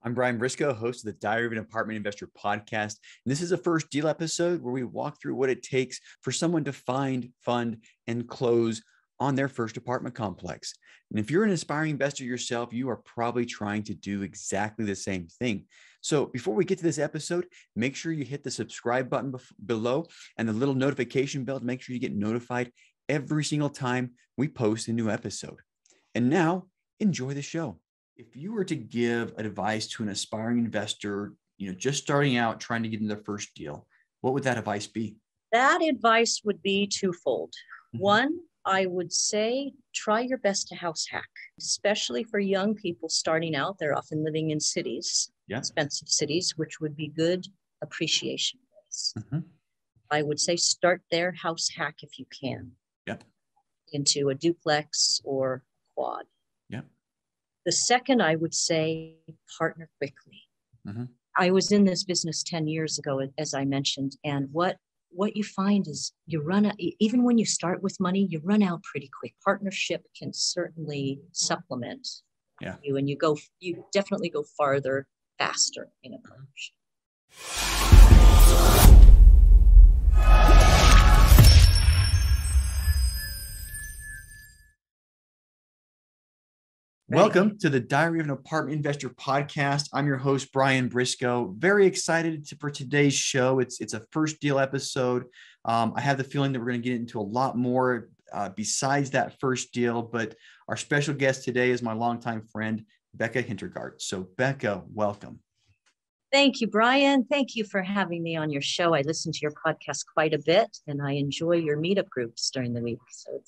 I'm Brian Briscoe, host of the Diary of an Apartment Investor podcast. And this is a first deal episode where we walk through what it takes for someone to find, fund, and close on their first apartment complex. And if you're an aspiring investor yourself, you are probably trying to do exactly the same thing. So before we get to this episode, make sure you hit the subscribe button below and the little notification bell to make sure you get notified every single time we post a new episode. And now, enjoy the show. If you were to give advice to an aspiring investor, just starting out, trying to get into their first deal, what would that advice be? That advice would be twofold. One, I would say, try your best to house hack, especially for young people starting out. They're often living in cities, expensive cities, which would be good appreciation rates. I would say start there, house hack if you can, into a duplex or quad. The second, I would say, partner quickly. I was in this business 10 years ago, as I mentioned, and what you find is you run out, even when you start with money, you run out pretty quick. Partnership can certainly supplement you, and you definitely go farther, faster in a partnership. Welcome to the Diary of an Apartment Investor podcast. I'm your host, Brian Briscoe. Very excited for today's show. It's a first deal episode. I have the feeling that we're going to get into a lot more besides that first deal, but our special guest today is my longtime friend, Becca Hintergardt. So Becca, welcome. Thank you, Brian. Thank you for having me on your show. I listen to your podcast quite a bit, and I enjoy your meetup groups during the week. So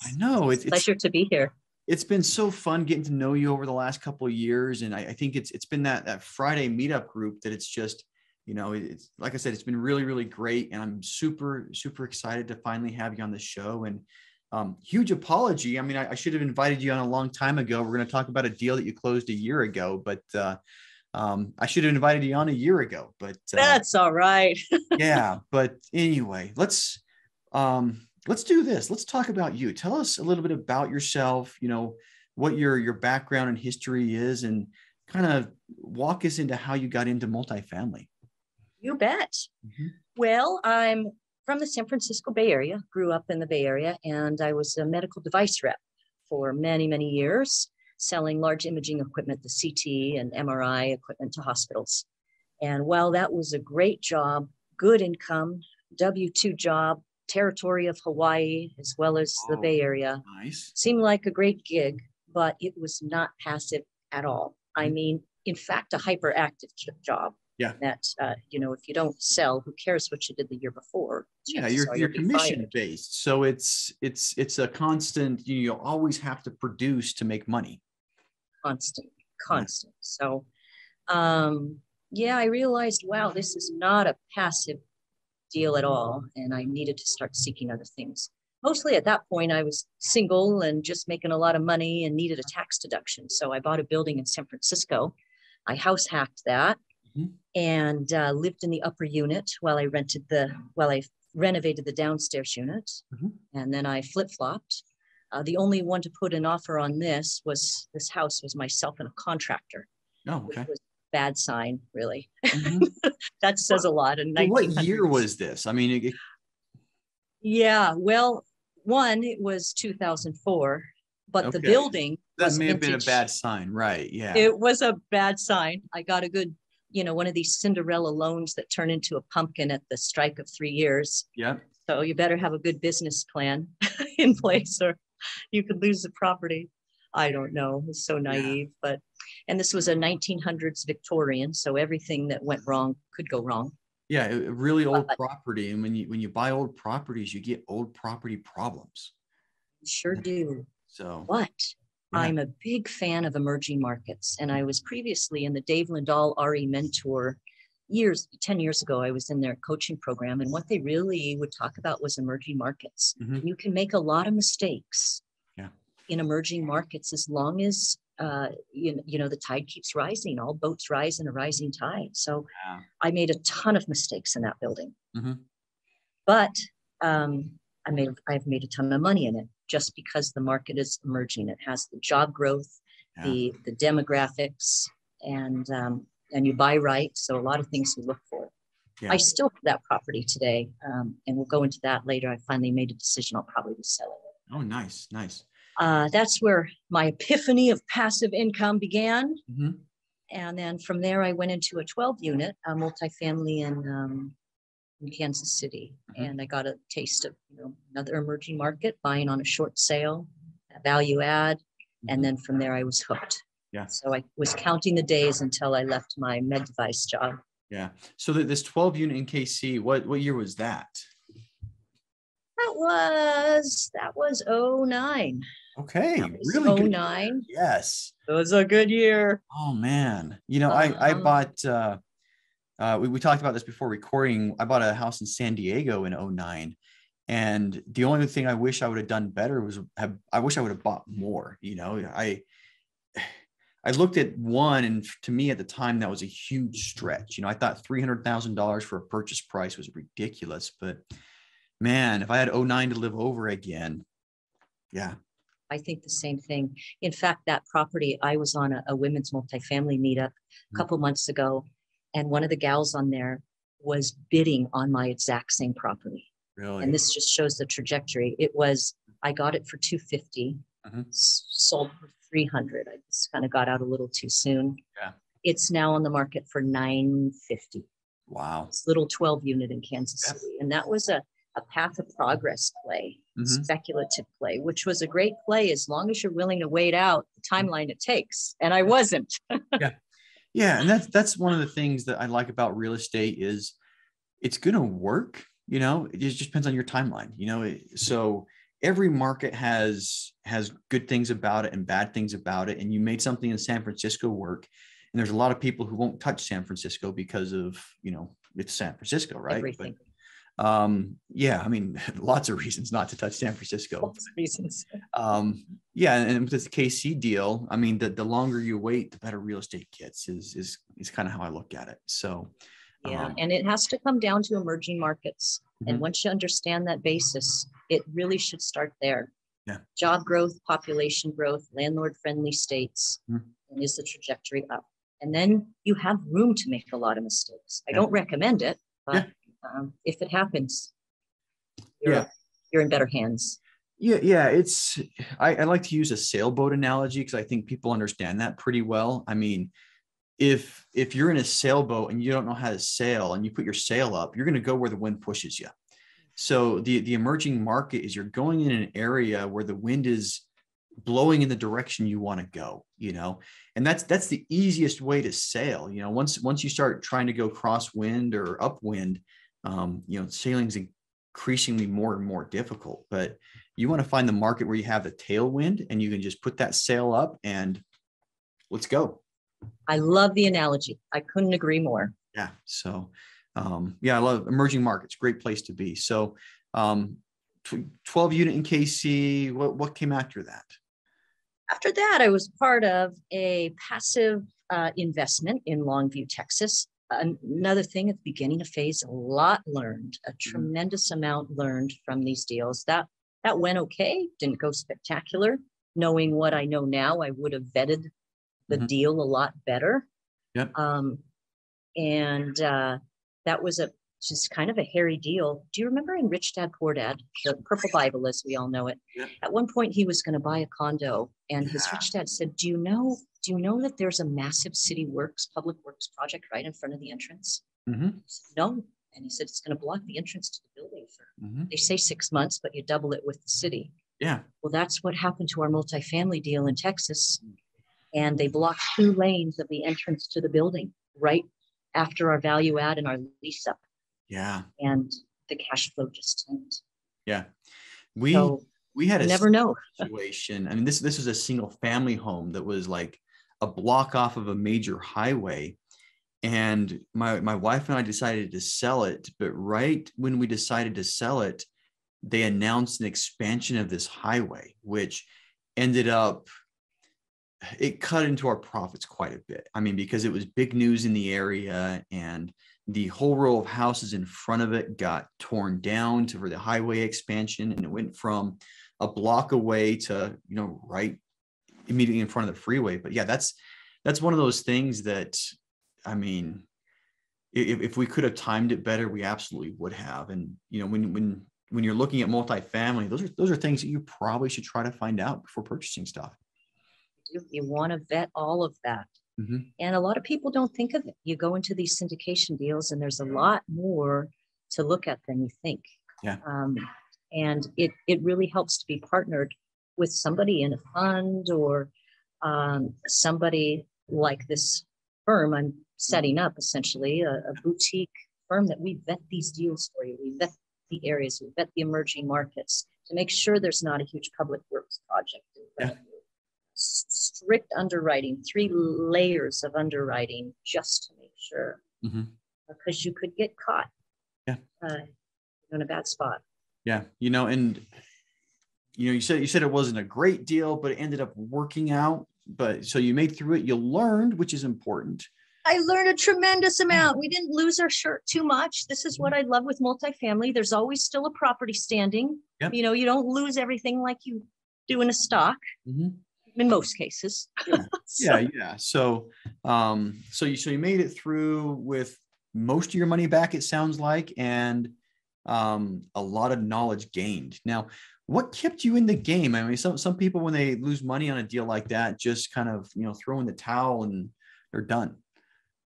it's a pleasure to be here. It's been so fun getting to know you over the last couple of years. And I think it's been that Friday meetup group that it's just, it's like I said, it's been really, really great. And I'm super, super excited to finally have you on the show. And huge apology. I mean, I should have invited you on a long time ago. We're going to talk about a deal that you closed a year ago, but I should have invited you on a year ago, but that's all right. Yeah. But anyway, let's do this. Let's talk about you. Tell us a little bit about yourself, what your background and history is, and kind of walk us into how you got into multifamily. You bet. Well, I'm from the San Francisco Bay Area, grew up in the Bay Area, and I was a medical device rep for many, many years, selling large imaging equipment, the CT and MRI equipment to hospitals. And while that was a great job, good income, W-2 job, territory of Hawaii, as well as the Bay Area. Nice. Seemed like a great gig, but it was not passive at all. I mean, in fact, a hyperactive job. Yeah. That, if you don't sell, who cares what you did the year before? Yeah, you're commission based. So it's a constant, you always have to produce to make money. Constant. Yeah. So, I realized, wow, this is not a passive deal at all, and I needed to start seeking other things. Mostly at that point, I was single and just making a lot of money and needed a tax deduction. So I bought a building in San Francisco. I house hacked that and lived in the upper unit while I renovated the downstairs unit. And then I flip-flopped. The only one to put an offer on this house was myself and a contractor. Oh, okay. Which was bad sign, really. That says a lot. What year was this? I mean, it was 2004, but the building that may have been a bad sign, right? Yeah, it was a bad sign. I got a good, one of these Cinderella loans that turn into a pumpkin at the strike of 3 years. Yeah. So you better have a good business plan in place, or you could lose the property. I don't know. It's so naive, and this was a 1900s Victorian, so everything that went wrong could go wrong. Yeah, really old property, and when you buy old properties, you get old property problems. You sure do. So, I'm a big fan of emerging markets, and I was previously in the Dave Lindahl RE Mentor 10 years ago. I was in their coaching program, and what they really would talk about was emerging markets. You can make a lot of mistakes in emerging markets as long as the tide keeps rising. All boats rise in a rising tide. So I made a ton of mistakes in that building, but I've made a ton of money in it just because the market is emerging. It has the job growth, the demographics, and and you buy right. So a lot of things we look for. Yeah. I still have that property today, and we'll go into that later. I finally made a decision. I'll probably sell it. Oh, nice, nice. That's where my epiphany of passive income began. Mm-hmm. And then from there, I went into a 12-unit, a multifamily in Kansas City. Mm-hmm. And I got a taste of another emerging market, buying on a short sale, value add. Mm-hmm. And then from there, I was hooked. Yeah. So I was counting the days until I left my med device job. Yeah. So this 12-unit in KC, what year was that? That was 09. Okay. Really good. 09. Yes. It was a good year. Oh man. I bought, we talked about this before recording. I bought a house in San Diego in 09. And the only thing I wish I would have done better was I wish I would have bought more. I looked at one, and to me at the time, that was a huge stretch. I thought $300,000 for a purchase price was ridiculous, but man, if I had 09 to live over again, yeah. I think the same thing. In fact, that property, I was on a women's multifamily meetup a couple months ago, and one of the gals on there was bidding on my exact same property. Really? And this just shows the trajectory. I got it for $250, sold for $300. I just kind of got out a little too soon. Yeah. It's now on the market for $950. Wow. It's a little 12-unit in Kansas City. And that was a path of progress play, speculative play, which was a great play as long as you're willing to wait out the timeline it takes. And I wasn't. Yeah. Yeah. And that's one of the things that I like about real estate is it's going to work. It just depends on your timeline, so every market has good things about it and bad things about it. And you made something in San Francisco work. And there's a lot of people who won't touch San Francisco because of, it's San Francisco, right? Everything. But, yeah, I mean, lots of reasons not to touch San Francisco. Lots of reasons. Yeah. And with this KC deal, I mean, the longer you wait, the better real estate gets is kind of how I look at it. So, yeah. And it has to come down to emerging markets. And once you understand that basis, it really should start there. Yeah. Job growth, population growth, landlord-friendly states, and is the trajectory up? And then you have room to make a lot of mistakes. I don't recommend it, but if it happens, you're in better hands. Yeah. I like to use a sailboat analogy because I think people understand that pretty well. I mean, if you're in a sailboat and you don't know how to sail and you put your sail up, you're going to go where the wind pushes you. So the emerging market is you're going in an area where the wind is blowing in the direction you want to go, and that's the easiest way to sail. Once you start trying to go crosswind or upwind, sailing's increasingly more and more difficult, but you want to find the market where you have the tailwind and you can just put that sail up and let's go. I love the analogy. I couldn't agree more. Yeah. So, I love emerging markets. Great place to be. So, 12-unit in KC. What came after that? After that, I was part of a passive investment in Longview, Texas. Another thing at the beginning of phase, a lot learned, a tremendous amount learned from these deals. That went okay. Didn't go spectacular. Knowing what I know now, I would have vetted the deal a lot better. Yep. And that was just kind of a hairy deal. Do you remember in Rich Dad Poor Dad, the Purple Bible as we all know it? Yeah. At one point he was going to buy a condo, and his rich dad said, do you know that there's a massive public works project right in front of the entrance? He said, no. And he said, it's going to block the entrance to the building for, they say 6 months, but you double it with the city. Yeah. Well, that's what happened to our multifamily deal in Texas. And they blocked 2 lanes of the entrance to the building right after our value add and our lease up. Yeah. And the cash flow just tanked. Yeah. We had a never know situation. I mean, this was a single family home that was like a block off of a major highway. And my wife and I decided to sell it. But right when we decided to sell it, they announced an expansion of this highway, which ended up, it cut into our profits quite a bit. I mean, because it was big news in the area and the whole row of houses in front of it got torn down for the highway expansion. And it went from a block away to, right immediately in front of the freeway. But yeah, that's one of those things that I mean, if we could have timed it better, we absolutely would have. And, you know, when you're looking at multifamily, those are things that you probably should try to find out before purchasing stuff. You want to vet all of that. Mm-hmm. And a lot of people don't think of it. You go into these syndication deals and there's a lot more to look at than you think. Yeah. And it really helps to be partnered with somebody in a fund or somebody like this firm I'm setting up, essentially a boutique firm that we vet these deals for you. We vet the areas, we vet the emerging markets to make sure there's not a huge public works project. Yeah. Strict underwriting, 3 layers of underwriting just to make sure, because you could get caught in a bad spot. Yeah. You know, and, you know, you said it wasn't a great deal, but it ended up working out. But so you made through it, you learned, which is important. I learned a tremendous amount. We didn't lose our shirt too much. This is what I love with multifamily. There's always still a property standing. Yep. You know, you don't lose everything like you do in a stock. In most cases. Yeah. So you made it through with most of your money back, it sounds like, and a lot of knowledge gained. Now, what kept you in the game? I mean, some people, when they lose money on a deal like that, just kind of, you know, throw in the towel and they're done.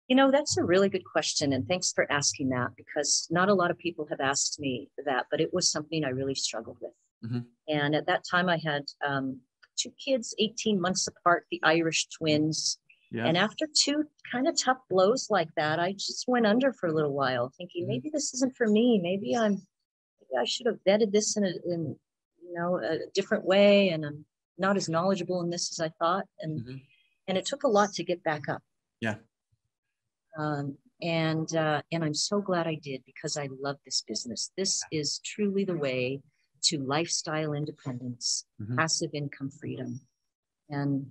You know, that's a really good question. And thanks for asking that, because not a lot of people have asked me that, but it was something I really struggled with. And at that time I had 2 kids, 18 months apart, the Irish twins. Yeah. And after 2 kind of tough blows like that, I just went under for a little while thinking, maybe this isn't for me. Maybe I should have vetted this in a different way. And I'm not as knowledgeable in this as I thought. And it took a lot to get back up. Yeah. And I'm so glad I did, because I love this business. This is truly the way to lifestyle independence, passive income freedom. And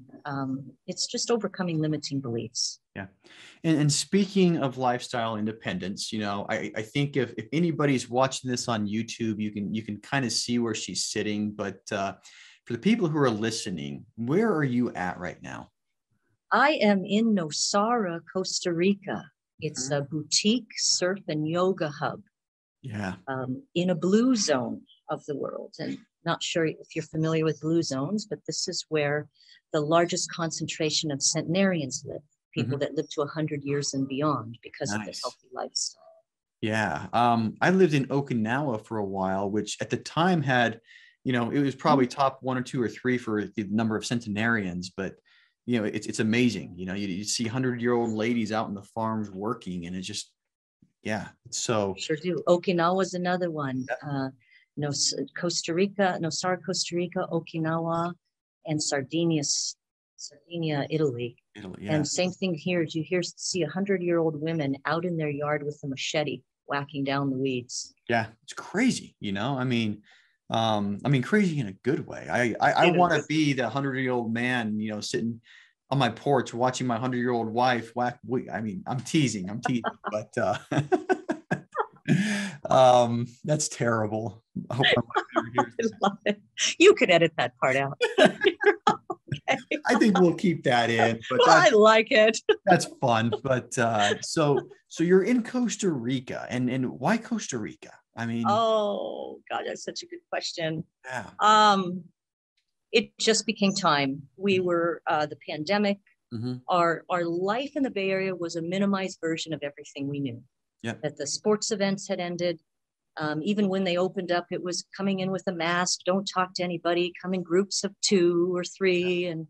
it's just overcoming limiting beliefs. Yeah. And speaking of lifestyle independence, you know, I think if anybody's watching this on YouTube, you can kind of see where she's sitting. But for the people who are listening, where are you at right now? I am in Nosara, Costa Rica. It's a boutique surf and yoga hub. Yeah. In a blue zone of the world. And not sure if you're familiar with blue zones, but this is where the largest concentration of centenarians live, people that live to 100 years and beyond because of the healthy lifestyle. Yeah. I lived in Okinawa for a while, which at the time had, you know, it was probably top 1 or 2 or 3 for the number of centenarians, but you know, it's amazing. You know, you see 100-year-old ladies out in the farms working, and it's just, yeah. So sure do. Okinawa is another one. Costa Rica, Nosara, Costa Rica, Okinawa, and Sardinia, Italy. Yeah. And same thing here. You see 100-year-old women out in their yard with a machete whacking down the weeds. Yeah, it's crazy. You know, I mean, crazy in a good way. I want to be the 100-year-old man, you know, sitting on my porch watching my 100-year-old wife whack. I mean, I'm teasing, but that's terrible. I hope I love it. You could edit that part out. Okay. I think we'll keep that in. But I like it. That's fun. But so you're in Costa Rica, and why Costa Rica? I mean, oh God, that's such a good question. Yeah. It just became time. We were the pandemic. Our life in the Bay Area was a minimized version of everything we knew. Yeah. That the sports events had ended. Even when they opened up, it was coming in with a mask. Don't talk to anybody. Come in groups of 2 or 3, and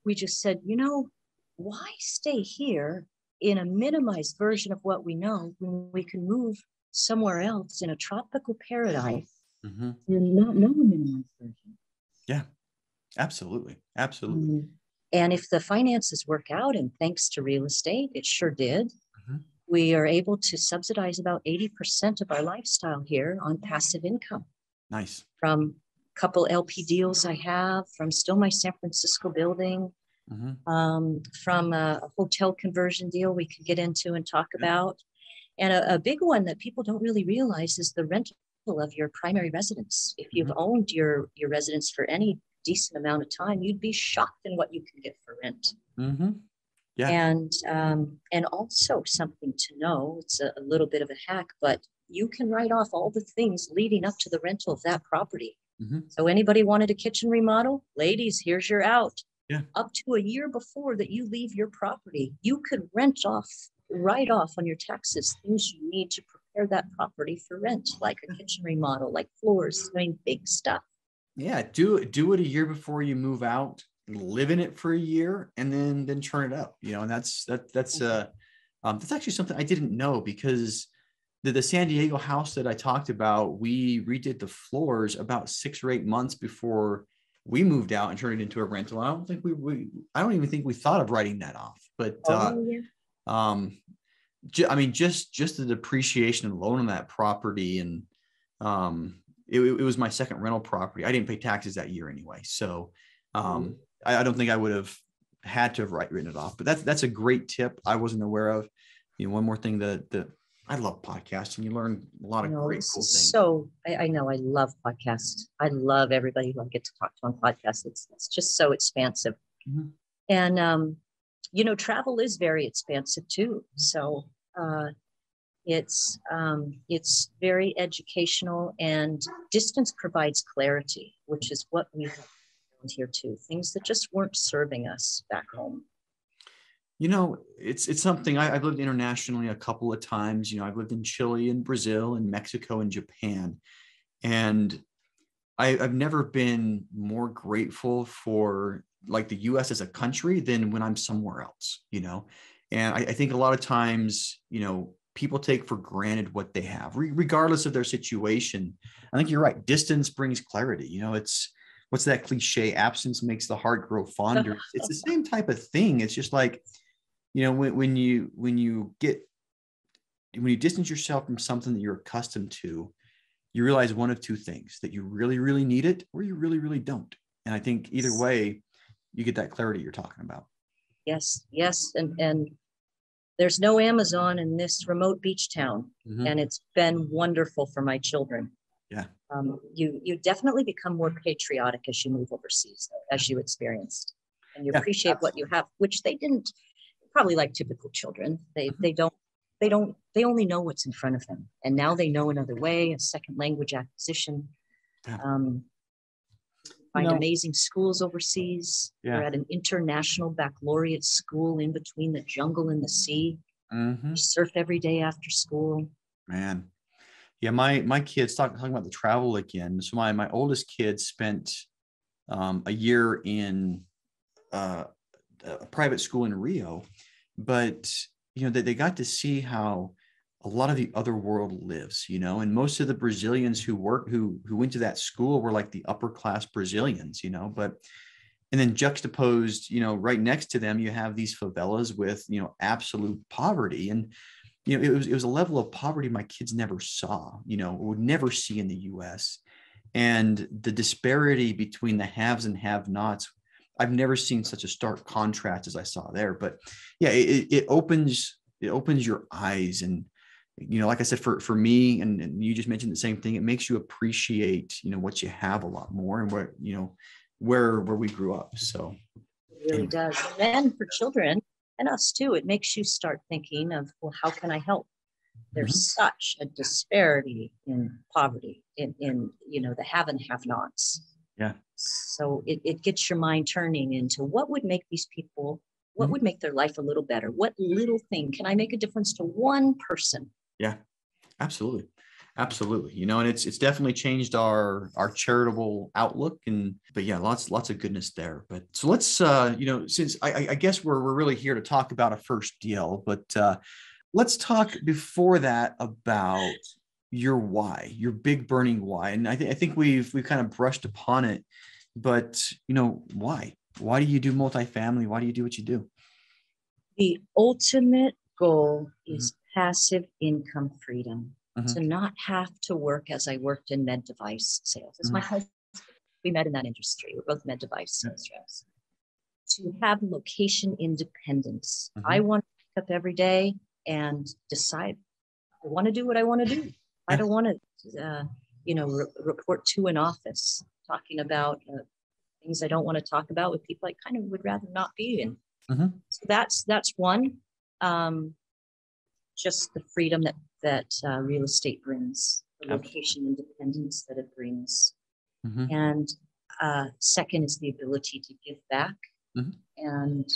we just said, you know, why stay here in a minimized version of what we know when we can move somewhere else in a tropical paradise and not know a minimized version? Yeah, absolutely. And if the finances work out, and thanks to real estate, it sure did, we are able to subsidize about 80% of our lifestyle here on passive income. Nice. From a couple LP deals I have, from still my San Francisco building, from a hotel conversion deal we could get into and talk about. And a big one that people don't really realize is the rental of your primary residence. If you've owned your residence for any decent amount of time, you'd be shocked in what you can get for rent. Yeah. And also something to know, it's a little bit of a hack, but you can write off all the things leading up to the rental of that property. Mm-hmm. So anybody wanted a kitchen remodel? Ladies, here's your out. Yeah. Up to a year before that you leave your property, you could write off on your taxes things you need to prepare that property for rent, like a kitchen remodel, like floors, I mean, big stuff. Yeah, do it a year before you move out, live in it for a year, and then turn it up. And that's actually something I didn't know, because the San Diego house that I talked about, we redid the floors about 6 or 8 months before we moved out and turned it into a rental. I don't even think we thought of writing that off. But I mean, just the depreciation alone on that property, and it was my second rental property. I didn't pay taxes that year anyway, so I don't think I would have had to have written it off. But that's a great tip I wasn't aware of. One more thing that I love podcasting. You learn a lot of great cool things. So I know I love podcasts. I love everybody who I get to talk to on podcasts. It's just so expansive. Mm-hmm. And travel is very expansive too. So it's very educational, and distance provides clarity, which is what we have here too. Things that just weren't serving us back home. It's something I've lived internationally a couple of times. I've lived in Chile and Brazil and Mexico and Japan. And I've never been more grateful for like the US as a country than when I'm somewhere else, and I think a lot of times, people take for granted what they have, regardless of their situation. I think you're right. Distance brings clarity. It's, what's that cliche? Absence makes the heart grow fonder. It's the same type of thing. It's just like, when you distance yourself from something that you're accustomed to, you realize one of two things: that you really, really need it, or you really, really don't. And I think either way, you get that clarity you're talking about. Yes. And there's no Amazon in this remote beach town. Mm-hmm. And it's been wonderful for my children. Yeah. You definitely become more patriotic as you move overseas, as you experienced, and you appreciate absolutely what you have, which they didn't. Probably like typical children. They only know what's in front of them. And now they know another way, a second language acquisition. Yeah. Find amazing schools overseas. Yeah. We're at an international baccalaureate school in between the jungle and the sea. Mm-hmm. We surf every day after school. Man. Yeah, my kids talking about the travel again. So my oldest kid spent a year in a private school in Rio, but they got to see how a lot of the other world lives, and most of the Brazilians who went to that school were like the upper class Brazilians, but and then juxtaposed, right next to them, you have these favelas with, absolute poverty. And it was a level of poverty my kids never saw, would never see in the US. And the disparity between the haves and have-nots, I've never seen such a stark contrast as I saw there. But yeah, it opens your eyes. And, like I said, for me, and you just mentioned the same thing, it makes you appreciate, what you have a lot more, and where we grew up. So it really does. And then for children and us too, it makes you start thinking of, well, how can I help? There's mm-hmm. such a disparity in poverty in the have and have nots. Yeah. So it gets your mind turning into what would make these people, what mm-hmm. would make their life a little better? What little thing can I make a difference to one person? Yeah, absolutely. Absolutely. And it's definitely changed our charitable outlook, but yeah, lots of goodness there. But so let's, since I guess we're really here to talk about a first deal, but let's talk before that about your why, your big burning why. And I think we've kind of brushed upon it, but why do you do multifamily? Why do you do what you do? The ultimate goal is mm-hmm. passive income freedom. Mm-hmm. To not have to work as I worked in med device sales. It's mm-hmm. my husband. We met in that industry. We're both med device sales reps. To have location independence. Mm-hmm. I want to wake up every day and decide I want to do what I want to do. Yeah. I don't want to, report to an office talking about things I don't want to talk about with people I kind of would rather not be in. So that's one. Just the freedom that real estate brings, the location independence that it brings. And second is the ability to give back, and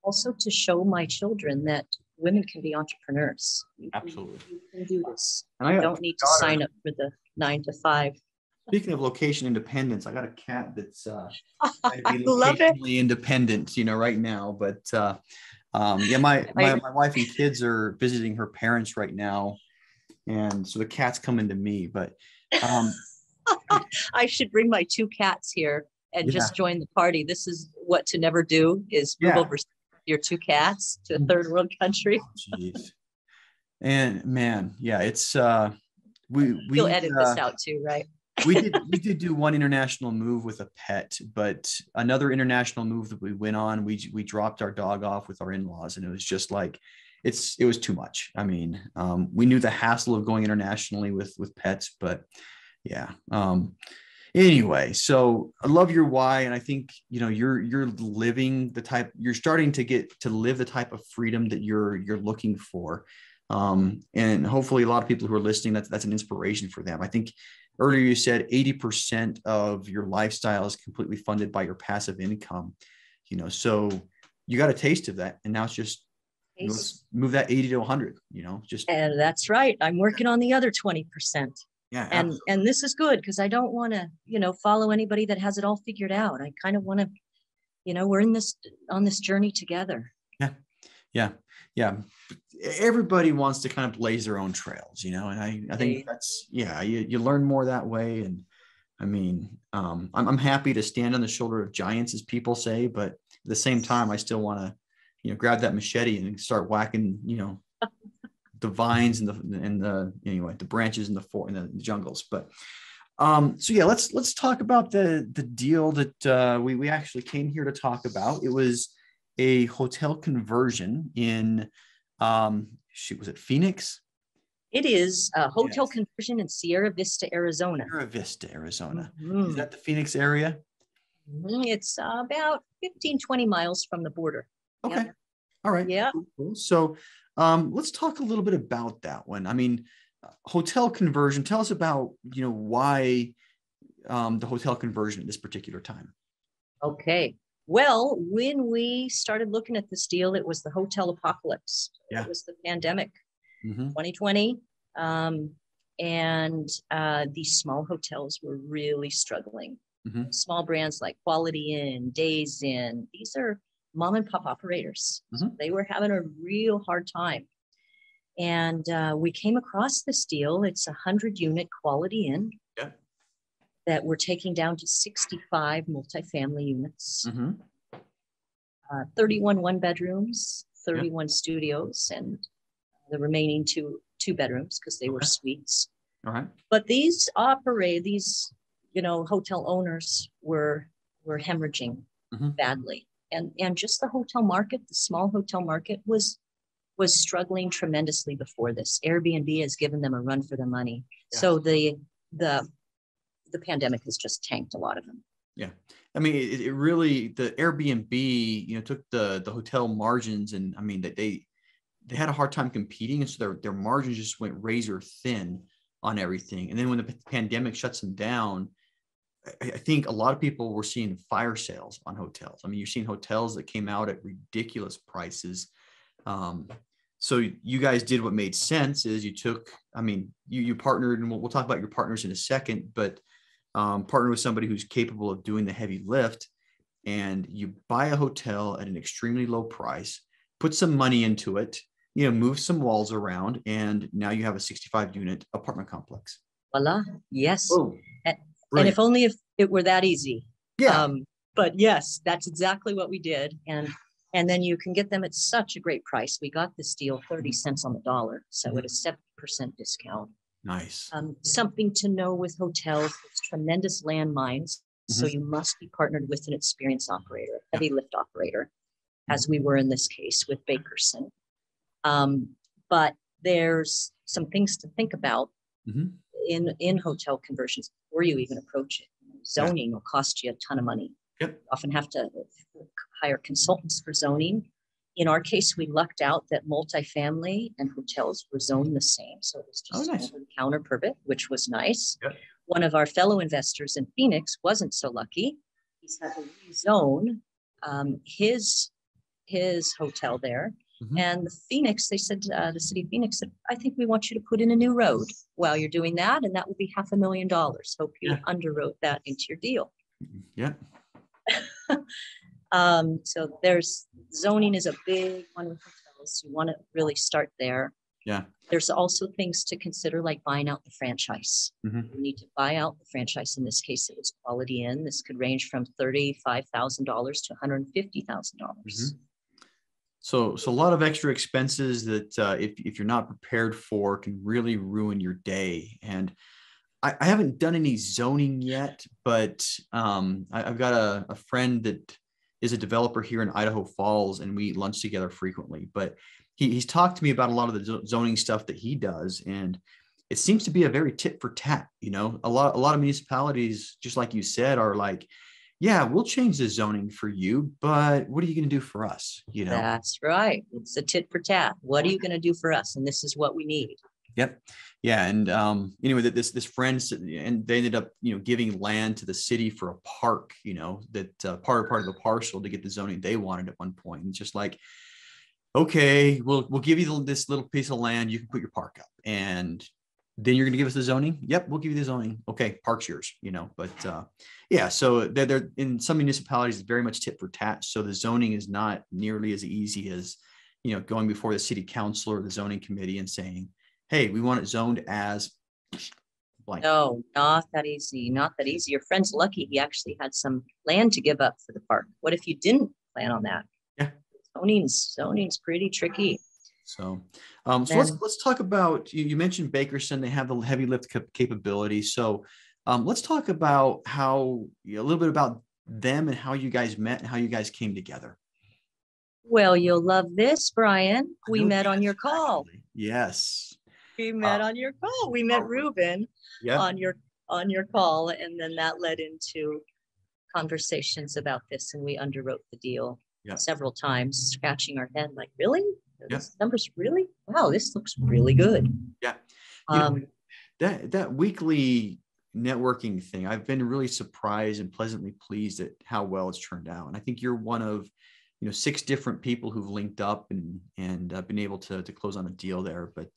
also to show my children that women can be entrepreneurs. You can do this. And you don't need to sign up for the 9 to 5. Speaking of location independence, I got a cat that's love it. Independent, right now. But my wife and kids are visiting her parents right now, and so the cat's coming to me. But I should bring my 2 cats here and just join the party. This is what to never do: is move over your 2 cats to a third world country. Jeez. And man, it's you'll edit this out too, right? we did do one international move with a pet, but another international move that we went on, we dropped our dog off with our in-laws, and it was just like it was too much. I mean, we knew the hassle of going internationally with pets, but anyway, so I love your why, and I think you're living you're starting to get to live the type of freedom that you're looking for, and hopefully a lot of people who are listening, that's an inspiration for them. I think earlier you said 80% of your lifestyle is completely funded by your passive income, so you got a taste of that, and now it's just let's move that 80 to 100. And that's right. I'm working on the other 20%. Yeah, and this is good because I don't want to, follow anybody that has it all figured out. I kind of want to, we're on this journey together. Yeah. Everybody wants to kind of blaze their own trails, and I think that's, you learn more that way. And I mean, I'm happy to stand on the shoulder of giants, as people say, but at the same time, I still want to, grab that machete and start whacking, the vines and the branches in the jungles. But let's talk about the deal that we actually came here to talk about. It was a hotel conversion in was it Phoenix? It is a hotel conversion in Sierra Vista, Arizona. Is that the Phoenix area? It's about 15-20 miles from the border. Okay. All right. Yeah. Cool. So let's talk a little bit about that one. I mean, hotel conversion. Tell us about, why the hotel conversion at this particular time. Okay. Well, when we started looking at this deal, it was the hotel apocalypse. It was the pandemic, 2020. And these small hotels were really struggling. Small brands like Quality Inn, Days Inn, these are mom and pop operators. So they were having a real hard time. And we came across this deal. It's 100-unit Quality Inn that we're taking down to 65 multifamily units, 31 one-bedrooms, 31 studios, and the remaining two bedrooms because they were suites. All right. But these hotel owners were hemorrhaging badly. And just the hotel market, the small hotel market was struggling tremendously before this. Airbnb has given them a run for their money. Yeah. So the pandemic has just tanked a lot of them. Yeah. I mean, it really, the Airbnb, took the hotel margins, and I mean that they had a hard time competing. And so their margins just went razor thin on everything. And then when the pandemic shuts them down, I think a lot of people were seeing fire sales on hotels. I mean, you're seeing hotels that came out at ridiculous prices. So you guys did what made sense is you partnered, and we'll talk about your partners in a second, but partner with somebody who's capable of doing the heavy lift, and you buy a hotel at an extremely low price, put some money into it, move some walls around, and now you have a 65-unit apartment complex. Voila. Yes. Oh, and if only if it were that easy. Yeah. But yes, that's exactly what we did. And then you can get them at such a great price. We got this deal 30 cents on the dollar. So at a 70% discount. Nice. Something to know with hotels, there's tremendous landmines. So you must be partnered with an experienced operator, a heavy lift operator, as we were in this case with Bakerson. But there's some things to think about in hotel conversions before you even approach it. Zoning will cost you a ton of money. Yep. You often have to hire consultants for zoning. In our case, we lucked out that multifamily and hotels were zoned the same. So it was just nice. counter permit, which was nice. Good. One of our fellow investors in Phoenix wasn't so lucky. He's had to rezone his hotel there. Mm-hmm. And the Phoenix, they said, the city of Phoenix said, I think we want you to put in a new road while you're doing that. And that will be $500,000. Hope you underwrote that into your deal. Yeah. So there's zoning is a big one with hotels. You want to really start there. Yeah. There's also things to consider like buying out the franchise. Mm-hmm. You need to buy out the franchise. In this case, it was Quality Inn. This could range from $35,000 to $150,000. Mm-hmm. So a lot of extra expenses that if you're not prepared for can really ruin your day. And I haven't done any zoning yet, but I've got a friend that is a developer here in Idaho Falls, and we eat lunch together frequently. But he's talked to me about a lot of the zoning stuff that he does, and it seems to be a very tit for tat. You know, a lot of municipalities, just like you said, are like, yeah, we'll change the zoning for you, but what are you going to do for us? You know, that's right. It's a tit for tat. What are you going to do for us? And this is what we need. Yep. Yeah. And anyway, this friend, and they ended up, giving land to the city for a park, that part of the parcel to get the zoning they wanted at one point. And just like, okay, we'll give you this little piece of land. You can put your park up, and then you're going to give us the zoning. Yep. We'll give you the zoning. Okay. Park's yours, but yeah. So they're in some municipalities, it's very much tit for tat. So the zoning is not nearly as easy as, going before the city council or the zoning committee and saying, hey, we want it zoned as blank. No, not that easy. Not that easy. Your friend's lucky he actually had some land to give up for the park. What if you didn't plan on that? Yeah. Zoning's pretty tricky. So let's talk about, you mentioned Bakerson. They have the heavy lift capability. So let's talk about a little bit about them and how you guys met and how you guys came together. Well, you'll love this, Brian. We met on your call. Yes. We met on your call. We met Ruben on your call, and then that led into conversations about this, and we underwrote the deal several times, scratching our head like, really? This numbers really? Wow, this looks really good. Yeah. That weekly networking thing, I've been really surprised and pleasantly pleased at how well it's turned out. And I think you're one of 6 different people who've linked up and been able to close on a deal there. But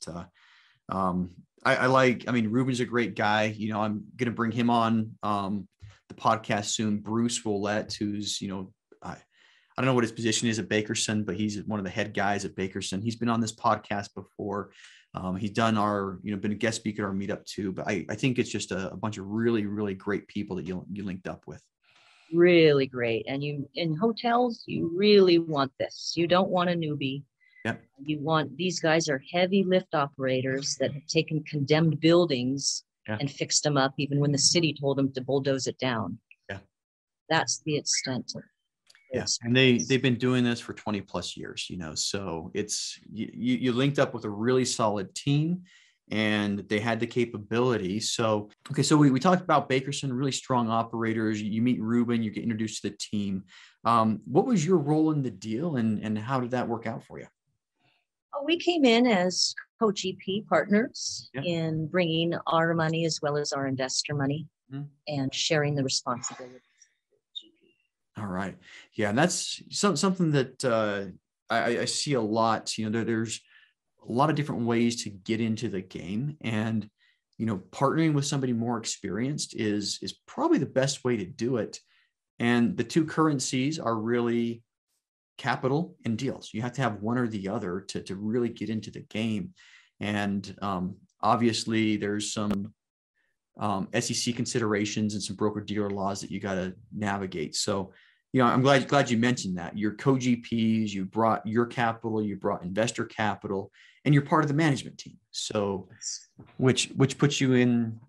Ruben's a great guy. I'm going to bring him on the podcast soon. Bruce Willett, who's, I don't know what his position is at Bakerson, but he's one of the head guys at Bakerson. He's been on this podcast before. He's done been a guest speaker at our meetup too. But I think it's just a bunch of really, really great people that you linked up with. Really great. And in hotels, you really want this. You don't want a newbie. Yep. These guys are heavy lift operators that have taken condemned buildings and fixed them up, even when the city told them to bulldoze it down. Yeah. That's the extent of it. Yeah. And they've been doing this for 20 plus years, so it's, you linked up with a really solid team, and they had the capability. So, okay. So we talked about Bakerson, really strong operators. You meet Ruben, you get introduced to the team. What was your role in the deal, and how did that work out for you? We came in as co-GP partners in bringing our money as well as our investor money and sharing the responsibilities of GP. All right. Yeah. And that's something that I see a lot. There's a lot of different ways to get into the game, and partnering with somebody more experienced is probably the best way to do it. And the two currencies are really capital and deals. You have to have one or the other to really get into the game. And obviously there's some SEC considerations and some broker dealer laws that you got to navigate. So I'm glad you mentioned that. Your co-GPs, you brought your capital, you brought investor capital, and you're part of the management team. So, which puts you in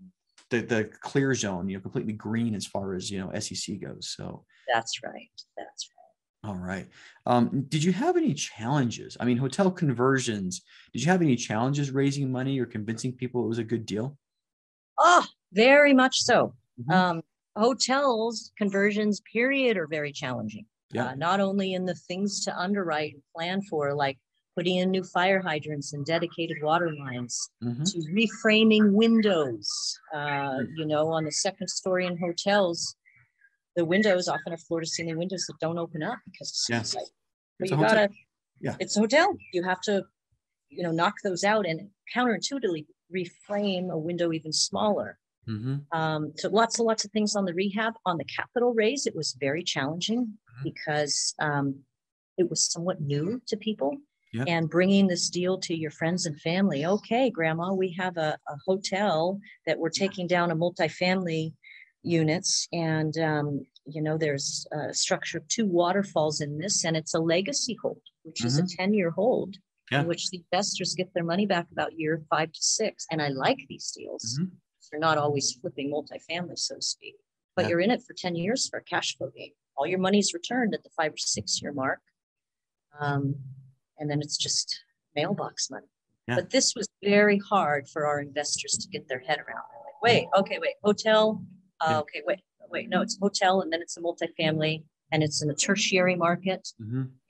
the clear zone, completely green as far as, SEC goes. So that's right. All right. Did you have any challenges? Hotel conversions, did you have any challenges raising money or convincing people it was a good deal? Oh, very much so. Mm-hmm. Hotels conversions, period, are very challenging. Yeah. Not only in the things to underwrite and plan for, like putting in new fire hydrants and dedicated water lines, to reframing windows. On the second story in hotels, the windows often are floor-to-ceiling windows that don't open up because it's like, well, it's a hotel. You have to, knock those out and counterintuitively reframe a window even smaller. So lots of things on the rehab. On the capital raise, it was very challenging because it was somewhat new to people. And bringing this deal to your friends and family. Okay, Grandma, we have a hotel that we're taking down a multifamily units, and there's a structure of 2 waterfalls in this, and it's a legacy hold, which is a 10-year hold, in which the investors get their money back about year 5 to 6. And I like these deals. You're not always flipping multifamily, so to speak, but you're in it for 10 years for a cash flow gain. All your money's returned at the 5 or 6 year mark. And then it's just mailbox money. But this was very hard for our investors to get their head around. Like, wait, hotel. Okay, wait, no, it's a hotel, and then it's a multifamily, and it's in a tertiary market,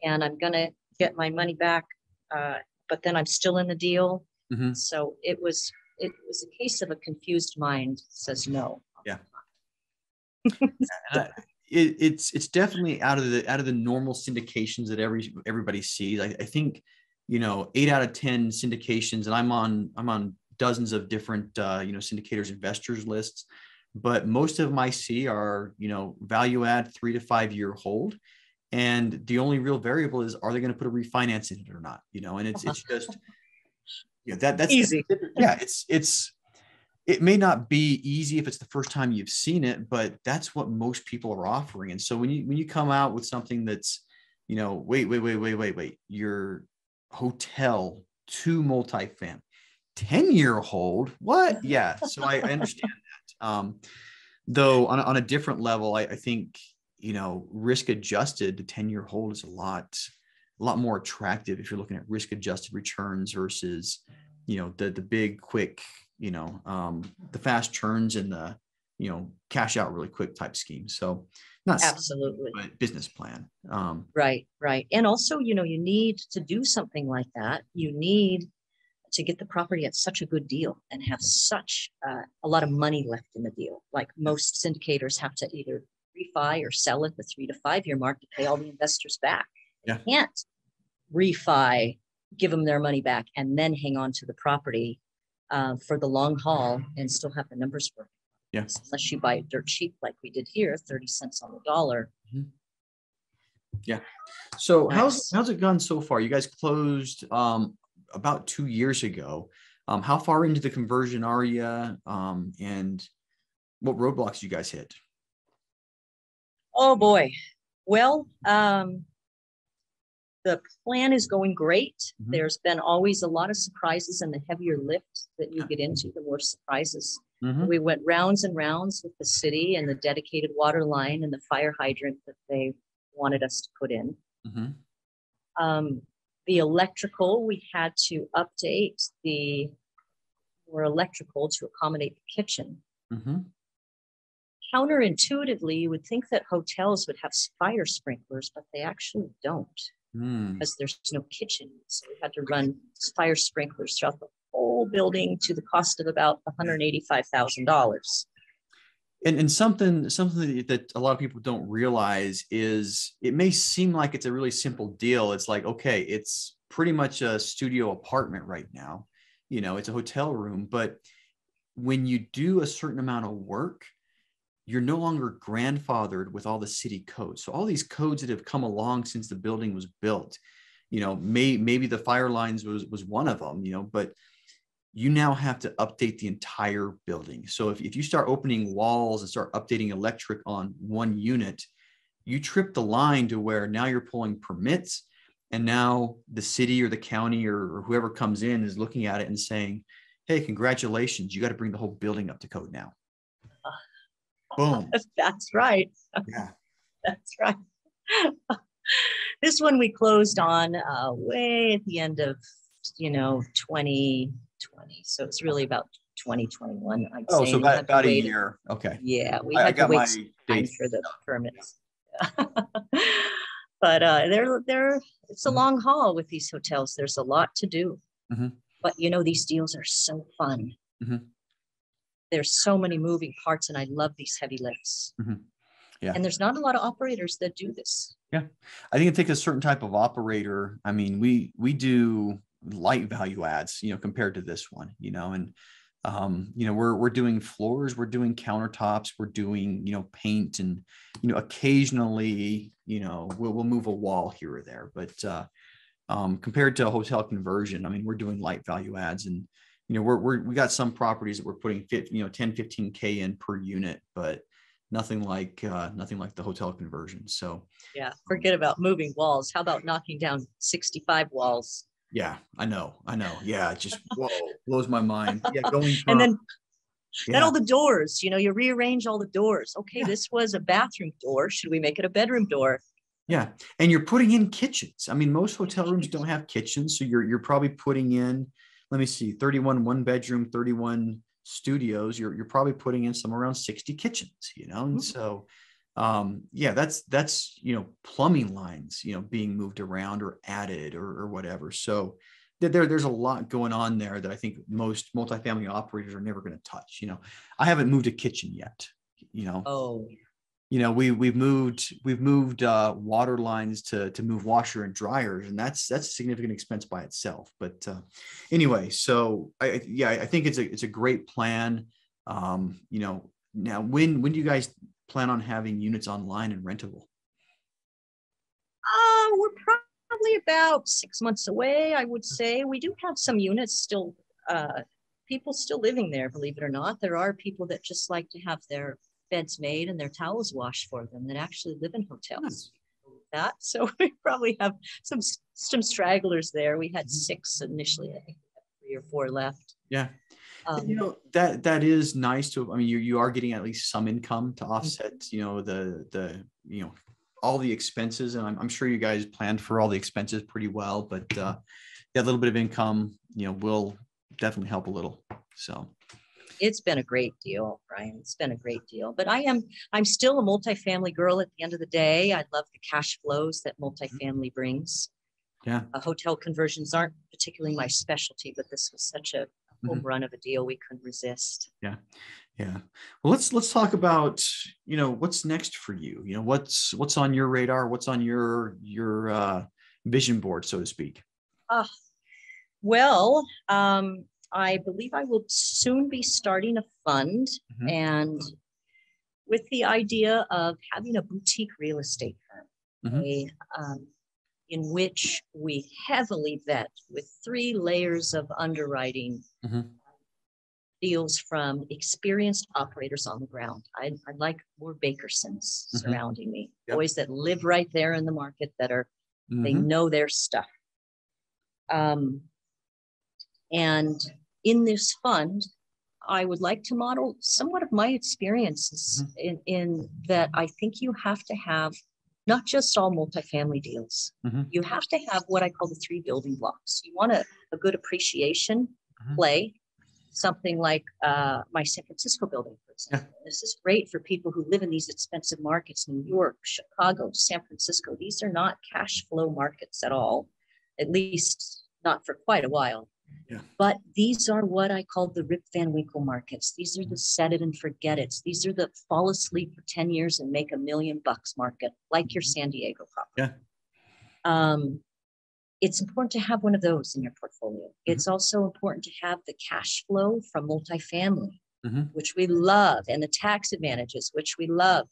and I'm gonna get my money back, but then I'm still in the deal. So it was a case of a confused mind says no. It's definitely out of the normal syndications that everybody sees. I think 8 out of 10 syndications, and I'm on dozens of different syndicators investors lists, but most of them I see are value add 3 to 5 year hold, and the only real variable is, are they going to put a refinance in it or not? And it's just that's easy. It may not be easy if it's the first time you've seen it, but that's what most people are offering. And so when you come out with something that's, wait, your hotel 2 multifamily, 10-year hold, what? Yeah. So I understand that. Though on a different level, I think, risk adjusted, the 10-year hold is a lot more attractive if you're looking at risk adjusted returns versus, the big, quick, the fast turns and the, cash out really quick type scheme. So not absolutely, but business plan. Right. And also, you need to do something like that. You need to get the property at such a good deal and have such a lot of money left in the deal. Like most syndicators have to either refi or sell at the 3 to 5 year mark to pay all the investors back. They can't refi, give them their money back, and then hang on to the property for the long haul and still have the numbers work. Unless you buy it dirt cheap like we did here, 30 cents on the dollar. So nice. How's it gone so far? You guys closed about 2 years ago. How far into the conversion are you? And what roadblocks you guys hit? Oh boy. Well, the plan is going great. There's been always a lot of surprises, and the heavier lift that you get into, the more surprises. We went rounds and rounds with the city and the dedicated water line and the fire hydrant that they wanted us to put in. The electrical, we had to update more electrical to accommodate the kitchen. Counterintuitively, you would think that hotels would have fire sprinklers, but they actually don't. Because there's no kitchen. So we had to run fire sprinklers throughout the whole building to the cost of about $185,000. And something that a lot of people don't realize is it may seem like it's a really simple deal. It's like, okay, it's pretty much a studio apartment right now. It's a hotel room, but when you do a certain amount of work, you're no longer grandfathered with all the city codes. So all these codes that have come along since the building was built, maybe the fire lines was one of them, but you now have to update the entire building. So if you start opening walls and start updating electric on one unit, you trip the line to where now you're pulling permits, and now the city or the county or whoever comes in is looking at it and saying, hey, congratulations, you got to bring the whole building up to code now. Boom. That's right. Yeah. That's right. This one we closed on way at the end of 2020. So it's really about 2021, I'd say. So about a year. Okay. Yeah, we had to wait for the permits. But it's a long haul with these hotels. There's a lot to do. But these deals are so fun. There's so many moving parts, and I love these heavy lifts. Yeah. And there's not a lot of operators that do this. Yeah. I think it takes a certain type of operator. I mean, we do light value adds, compared to this one, and, we're doing floors, we're doing countertops, we're doing, paint, and, occasionally, we'll move a wall here or there, but, compared to a hotel conversion, I mean, we're doing light value adds, and, we got some properties that we're putting 10, 15K in per unit, but nothing like the hotel conversion. So yeah, forget about moving walls. How about knocking down 65 walls? Yeah, I know. Yeah, it just blows my mind. Yeah, going from, and then all the doors, you rearrange all the doors. Okay, this was a bathroom door. Should we make it a bedroom door? Yeah, and you're putting in kitchens. I mean, most hotel rooms don't have kitchens, so you're probably putting in, let me see, 31 one bedroom, 31 studios. You're probably putting in somewhere around 60 kitchens, and so that's plumbing lines being moved around or added or whatever. So there's a lot going on there that I think most multifamily operators are never going to touch. I haven't moved a kitchen yet. We've moved water lines to move washer and dryers, and that's a significant expense by itself. But anyway, so I think it's a great plan. Now when do you guys plan on having units online and rentable? We're probably about 6 months away, I would say. We do have some units still, people still living there, believe it or not. There are people that just like to have their beds made and their towels washed for them that actually live in hotels. That so we probably have some stragglers there. We had 6 initially. I think we have 3 or 4 left. Yeah. That is nice to, I mean, you are getting at least some income to offset, the all the expenses. And I'm sure you guys planned for all the expenses pretty well, but that little bit of income, will definitely help a little. So it's been a great deal, Brian. It's been a great deal, but I'm still a multifamily girl at the end of the day. I love the cash flows that multifamily brings. Yeah. Hotel conversions aren't particularly my specialty, but this was such a home run of a deal we couldn't resist. Yeah. Well, let's talk about, what's next for you. What's on your radar? What's on your vision board, so to speak? Well, I believe I will soon be starting a fund, and with the idea of having a boutique real estate firm, in which we heavily vet with 3 layers of underwriting deals from experienced operators on the ground. I like more Bakersons surrounding me, boys that live right there in the market that are, they know their stuff. And in this fund, I would like to model somewhat of my experiences in that I think you have to have not just all multifamily deals. You have to have what I call the 3 building blocks. You want a good appreciation play, something like my San Francisco building, for example. This is great for people who live in these expensive markets, New York, Chicago, San Francisco. These are not cash flow markets at all, at least not for quite a while. Yeah. But these are what I call the Rip Van Winkle markets. These are the set it and forget it. These are the fall asleep for 10 years and make $1 million market, like your San Diego property. Yeah. It's important to have one of those in your portfolio. It's also important to have the cash flow from multifamily, which we love, and the tax advantages, which we love.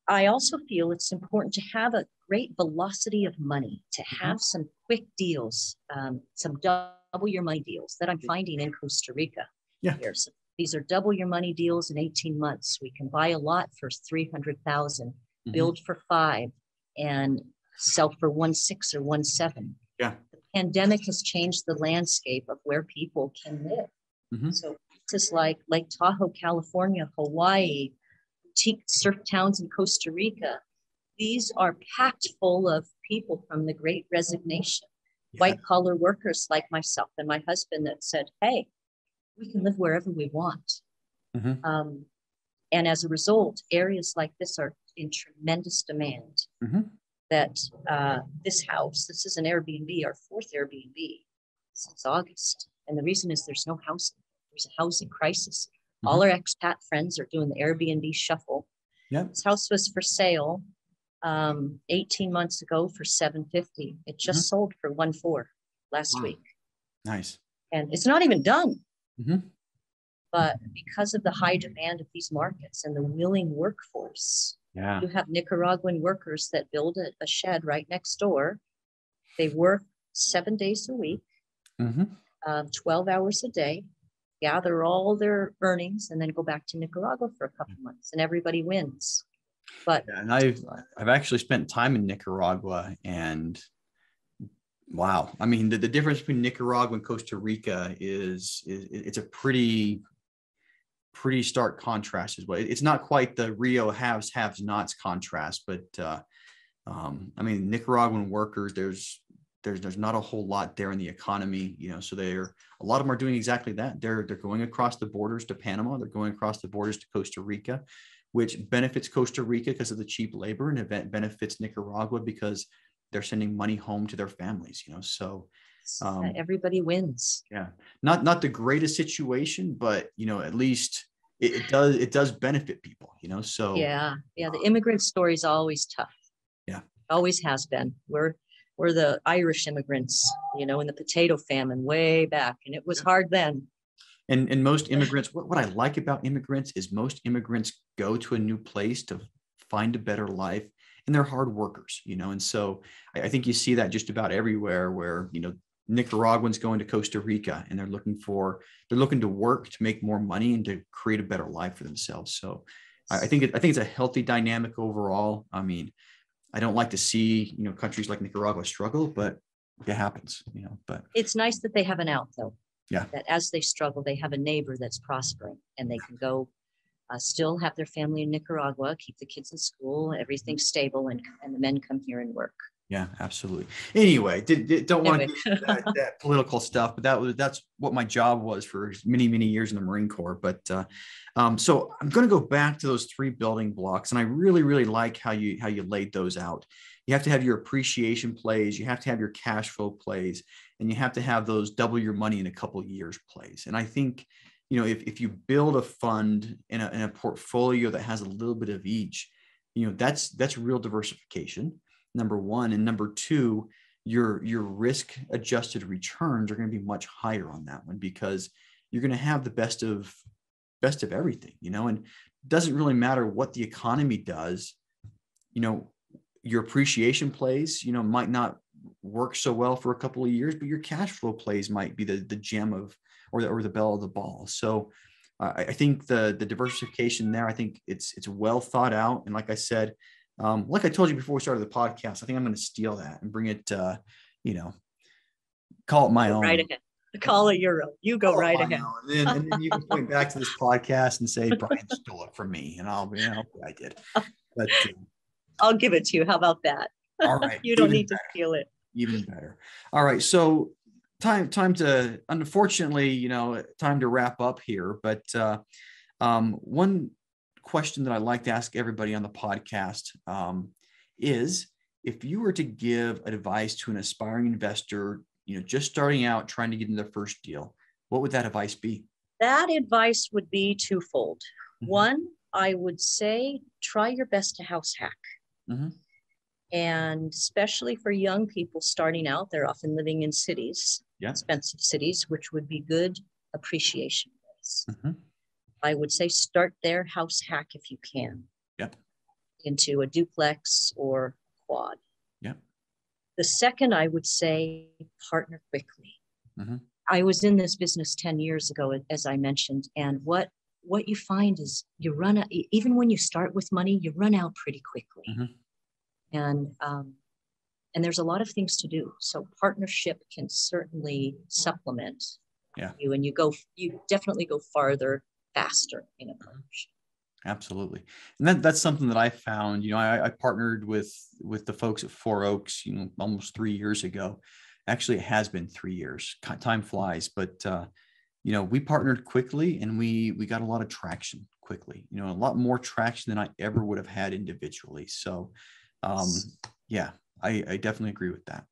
I also feel it's important to have a great velocity of money, to have some quick deals, some double your money deals that I'm finding in Costa Rica. Yeah. These are double your money deals in 18 months. We can buy a lot for 300,000, build for 5, and sell for 1.6 or 1.7. Yeah. The pandemic has changed the landscape of where people can live. So places like Lake Tahoe, California, Hawaii, boutique surf towns in Costa Rica, these are packed full of people from the Great Resignation, white collar workers like myself and my husband that said, hey, we can live wherever we want. And as a result, areas like this are in tremendous demand. that this house, this is an Airbnb, our fourth Airbnb since August. And the reason is there's no housing. There's a housing crisis. All our expat friends are doing the Airbnb shuffle. Yep. This house was for sale 18 months ago for $750. It just sold for $1.4 last week. Nice. And it's not even done. But because of the high demand of these markets and the willing workforce, you have Nicaraguan workers that build a shed right next door. They work 7 days a week, 12 hours a day, gather all their earnings, and then go back to Nicaragua for a couple of months, and everybody wins. But and I've actually spent time in Nicaragua, and wow, I mean the difference between Nicaragua and Costa Rica is it's a pretty stark contrast as well. It's not quite the Rio haves nots contrast, but I mean Nicaraguan workers, there's not a whole lot there in the economy, so a lot of them are doing exactly that. They're going across the borders to Panama. They're going across the borders to Costa Rica, which benefits Costa Rica because of the cheap labor, and it benefits Nicaragua because they're sending money home to their families, so everybody wins. Yeah. Not the greatest situation, but at least it does benefit people, so the immigrant story is always tough. Always has been. We're the Irish immigrants, in the potato famine way back, and it was hard then. And most immigrants, what I like about immigrants is most immigrants go to a new place to find a better life, and they're hard workers, and so I think you see that just about everywhere where, Nicaraguans going to Costa Rica, and they're looking to work to make more money and to create a better life for themselves. So I think it's a healthy dynamic overall. I mean, I don't like to see, countries like Nicaragua struggle, but it happens, but it's nice that they have an out though. Yeah. That as they struggle, they have a neighbor that's prospering, and they can go still have their family in Nicaragua, keep the kids in school, everything's stable, and the men come here and work. Yeah, absolutely. Anyway, don't want to get into that political stuff, but that's what my job was for many, many years in the Marine Corps. But so I'm going to go back to those 3 building blocks, and I really, really like how you laid those out. You have to have your appreciation plays, you have to have your cash flow plays, and you have to have those double your money in a couple of years plays. And I think, if you build a fund in a portfolio that has a little bit of each, that's real diversification. Number one. And number two, your risk adjusted returns are going to be much higher on that one, because you're going to have the best of everything, and it doesn't really matter what the economy does. Your appreciation plays, might not work so well for a couple of years, but your cash flow plays might be the gem of, or the belle of the ball. So I think the diversification there, I think it's well thought out. And like I said, like I told you before we started the podcast, I think I'm going to steal that and bring it, call it my own. Right ahead. Call it your own. You go right ahead. And then you can point back to this podcast and say, Brian stole it from me. And I'll be, I did. But I'll give it to you. How about that? All right. You don't need to steal it. Even better. All right. So time to, unfortunately, time to wrap up here. But one question that I like to ask everybody on the podcast is, if you were to give advice to an aspiring investor, just starting out, trying to get in their first deal, what would that advice be? That advice would be twofold. One, I would say, try your best to house hack. And especially for young people starting out, they're often living in cities, expensive cities, which would be good appreciation ways. I would say start there, house hack if you can. Into a duplex or quad. The second, I would say, partner quickly. I was in this business 10 years ago, as I mentioned, and what you find is you run out, even when you start with money, you run out pretty quickly. And there's a lot of things to do. So partnership can certainly supplement you, and you definitely go farther faster in a partnership. Absolutely. And that's something that I found, I partnered with the folks at Four Oaks, almost 3 years ago. Actually, it has been 3 years. Time flies, but we partnered quickly, and we got a lot of traction quickly, a lot more traction than I ever would have had individually. So Yeah, I definitely agree with that.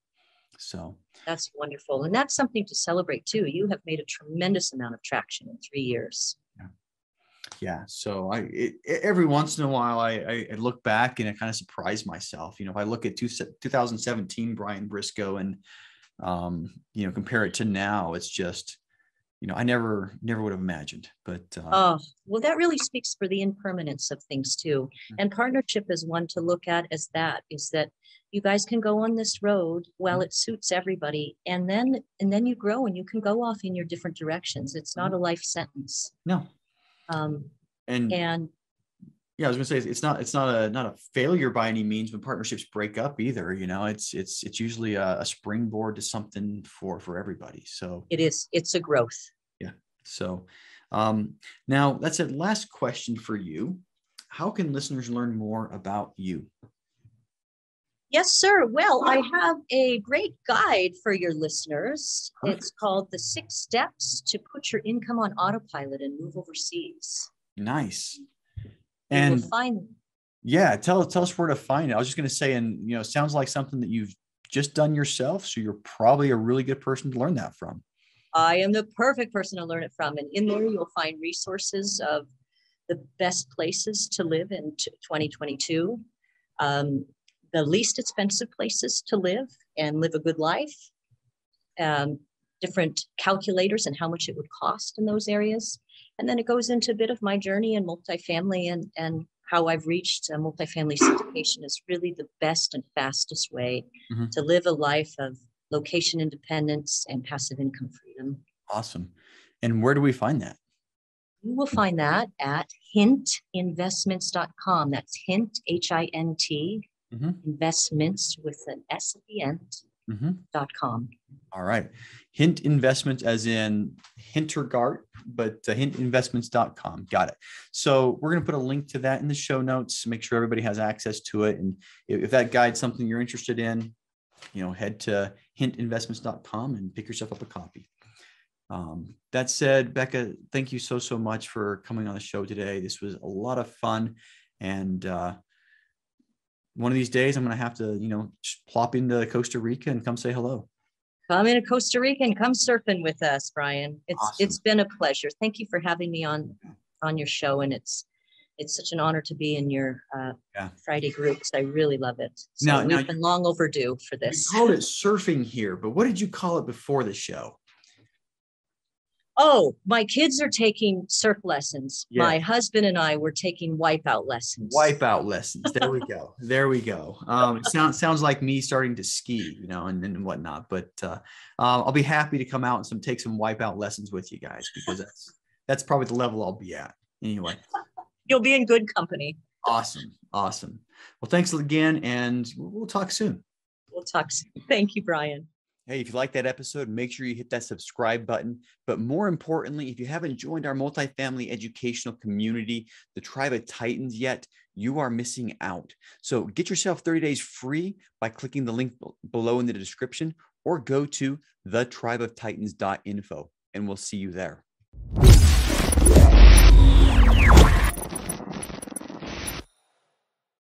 So that's wonderful. And that's something to celebrate too. You have made a tremendous amount of traction in 3 years. Yeah. So every once in a while, I look back and I kind of surprise myself. If I look at 2017 Brian Briscoe and, compare it to now, it's just, I never would have imagined. But well, that really speaks for the impermanence of things too. And partnership is one to look at is that you guys can go on this road while it suits everybody, and then you grow and you can go off in your different directions. It's not a life sentence. No. And yeah, I was gonna say it's not a failure by any means when partnerships break up either. It's usually a springboard to something for everybody. So it's a growth. Yeah. So now that's it. Last question for you. How can listeners learn more about you? Yes, sir. Well, I have a great guide for your listeners. Perfect. It's called The 6 Steps to Put Your Income on Autopilot and Move Overseas. Nice. And you will find. Yeah, tell us where to find it. I was just going to say, and it sounds like something that you've just done yourself. So you're probably a really good person to learn that from. I am the perfect person to learn it from. And in there, you'll find resources of the best places to live in 2022. The least expensive places to live and live a good life, different calculators and how much it would cost in those areas. And then it goes into a bit of my journey in multifamily and how I've reached multifamily syndication is really the best and fastest way to live a life of location independence and passive income freedom. Awesome. And where do we find that? You will find that at hintinvestments.com. That's hint, HINT. Investments with an S at the end, .com. All right. Hint Investments as in Hintergardt, but hintinvestments.com. Got it. So we're going to put a link to that in the show notes, make sure everybody has access to it. And if that guide's something you're interested in, head to hintinvestments.com and pick yourself up a copy. That said, Becca, thank you so much for coming on the show today. This was a lot of fun. And, one of these days, I'm going to have to, just plop into Costa Rica and come say hello. Come into Costa Rica and come surfing with us, Brian. It's been a pleasure. Thank you for having me on your show. And it's such an honor to be in your Friday groups. I really love it. So we've been long overdue for this. We called it surfing here, but what did you call it before the show? Oh, my kids are taking surf lessons. Yeah. My husband and I were taking wipeout lessons. Wipeout lessons. There we go. There we go. It sounds like me starting to ski, and whatnot. But I'll be happy to come out and take some wipeout lessons with you guys, because that's probably the level I'll be at. Anyway, you'll be in good company. Awesome. Well, thanks again, and we'll talk soon. Thank you, Brian. Hey, if you like that episode, make sure you hit that subscribe button. But more importantly, if you haven't joined our multifamily educational community, the Tribe of Titans, yet, you are missing out. So get yourself 30 days free by clicking the link below in the description, or go to thetribeoftitans.info, and we'll see you there.